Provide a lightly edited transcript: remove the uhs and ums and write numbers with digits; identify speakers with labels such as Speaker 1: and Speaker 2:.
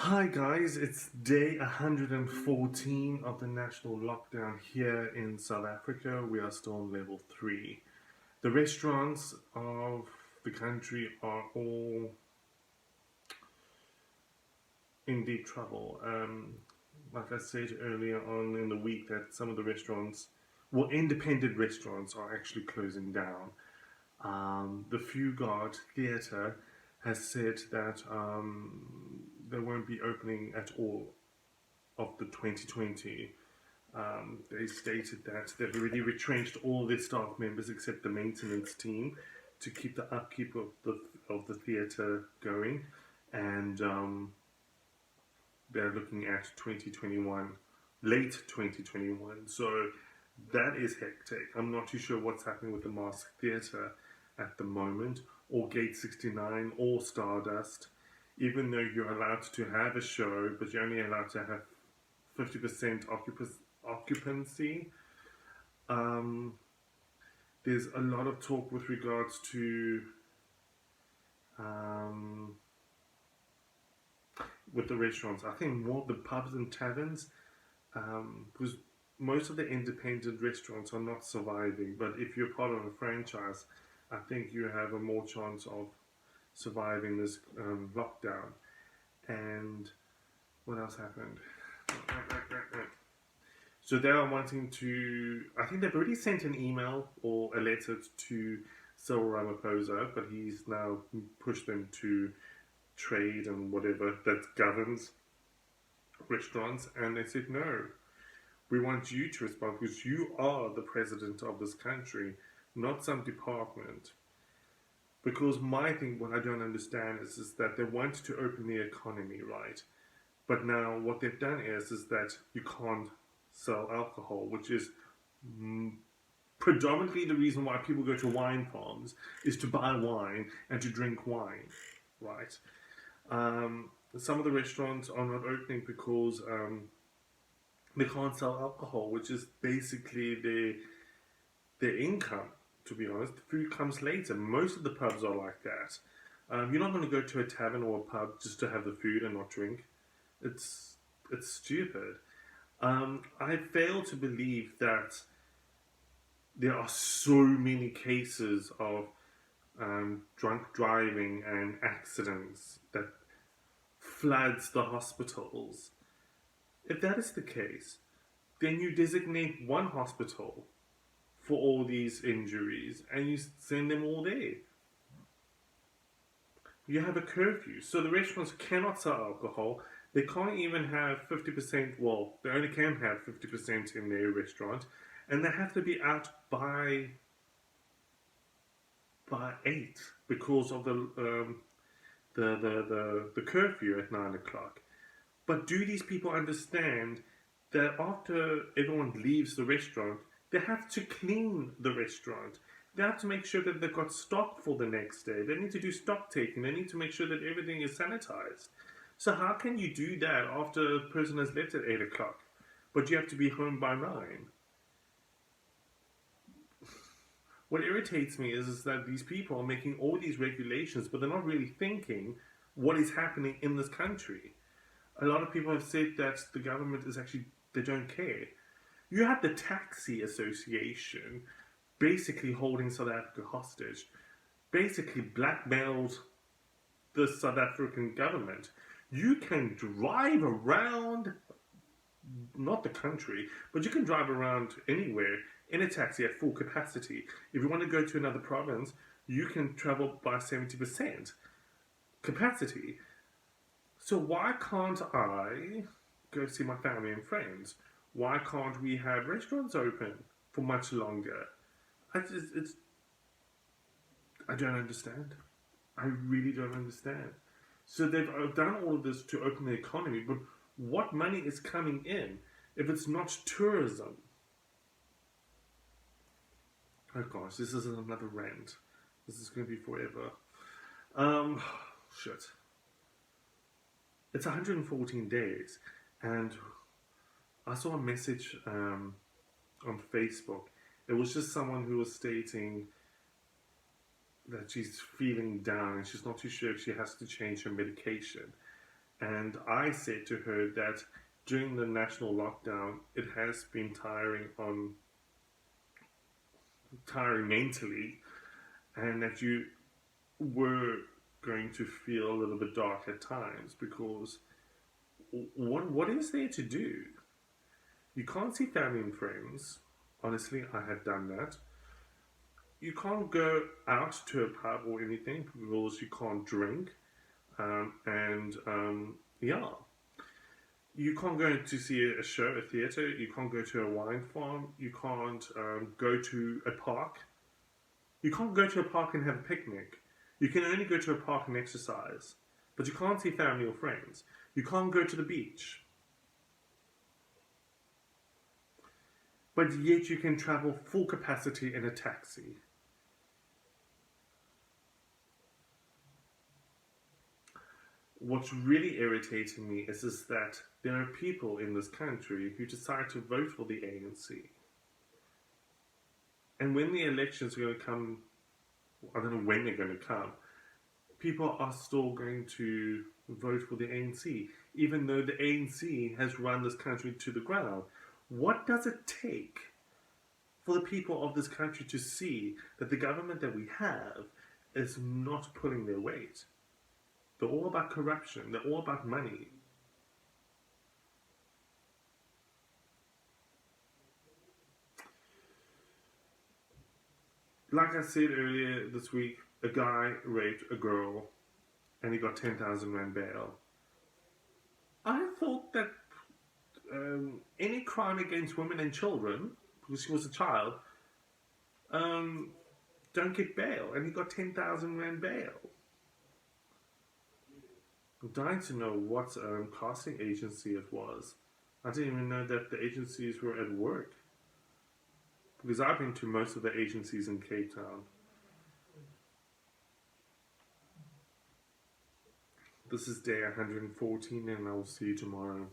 Speaker 1: Hi guys, it's day 114 of the national lockdown here in South Africa. We are still on level 3. The restaurants of the country are all in deep trouble. Like I said earlier on in the week, that some of the restaurants, well, independent restaurants are actually closing down. The Fugard Theatre has said that they won't be opening at all of the 2020. They stated that they've already retrenched all their staff members except the maintenance team to keep the upkeep of the theatre going, and they're looking at 2021, late 2021. So that is hectic. I'm not too sure what's happening with the Mask Theatre at the moment, or Gate 69, or Stardust. Even though you're allowed to have a show, but you're only allowed to have 50% occupancy. Um, there's a lot of talk with regards to um, with the restaurants. I think more the pubs and taverns, because most of the independent restaurants are not surviving. But if you're part of a franchise, I think you have a more chance of surviving this lockdown. And what else happened? So they are wanting to. I think they've already sent an email or a letter to Cyril Ramaphosa, but he's now pushed them to trade and whatever that governs restaurants, and they said no. We want you to respond because you are the president of this country, not some department. Because my thing, what I don't understand is that they want to open the economy, right? But now what they've done is that you can't sell alcohol, which is predominantly the reason why people go to wine farms is to buy wine and to drink wine, right? Some of the restaurants are not opening because they can't sell alcohol, which is basically their income. To be honest, the food comes later. Most of the pubs are like that. You're not going to go to a tavern or a pub just to have the food and not drink. It's stupid. I fail to believe that there are so many cases of drunk driving and accidents that floods the hospitals. If that is the case, then you designate one hospital for all these injuries and you send them all there. You have a curfew, so the restaurants cannot sell alcohol. They can't even have 50%, well, they only can have 50% in their restaurant, and they have to be out by 8 because of the curfew at 9 o'clock. But do these people understand that after everyone leaves the restaurant, they have to clean the restaurant? They have to make sure that they've got stock for the next day. They need to do stock taking. They need to make sure that everything is sanitized. So how can you do that after a person has left at 8 o'clock, but you have to be home by 9? What irritates me is that these people are making all these regulations, but they're not really thinking what is happening in this country. A lot of people have said that the government is actually, they don't care. You have the Taxi Association basically holding South Africa hostage, basically blackmailed the South African government. You can drive around, not the country, but you can drive around anywhere in a taxi at full capacity. If you want to go to another province, you can travel by 70% capacity. So why can't I go see my family and friends? Why can't we have restaurants open for much longer? I don't understand. I really don't understand. So they've done all of this to open the economy, but what money is coming in if it's not tourism? Oh gosh, this is another rant. This is going to be forever. Shit. It's 114 days, and I saw a message on Facebook. It was just someone who was stating that she's feeling down and she's not too sure if she has to change her medication. And I said to her that during the national lockdown, it has been tiring mentally, and that you were going to feel a little bit dark at times because what is there to do? You can't see family and friends. Honestly, I had done that. You can't go out to a pub or anything because you can't drink. And yeah, you can't go to see a show, a theatre. You can't go to a wine farm. You can't go to a park. You can't go to a park and have a picnic. You can only go to a park and exercise. But you can't see family or friends. You can't go to the beach. But yet you can travel full capacity in a taxi. What's really irritating me is that there are people in this country who decide to vote for the ANC. And when the elections are going to come, I don't know when they're going to come, people are still going to vote for the ANC, even though the ANC has run this country to the ground. What does it take for the people of this country to see that the government that we have is not pulling their weight? They're all about corruption. They're all about money. Like I said earlier this week, a guy raped a girl and he got 10,000 Rand bail. I thought that any crime against women and children, because she was a child, um, don't get bail. And he got 10,000 Rand bail. I'm dying to know what casting agency it was. I didn't even know that the agencies were at work. Because I've been to most of the agencies in Cape Town. This is day 114 and I will see you tomorrow.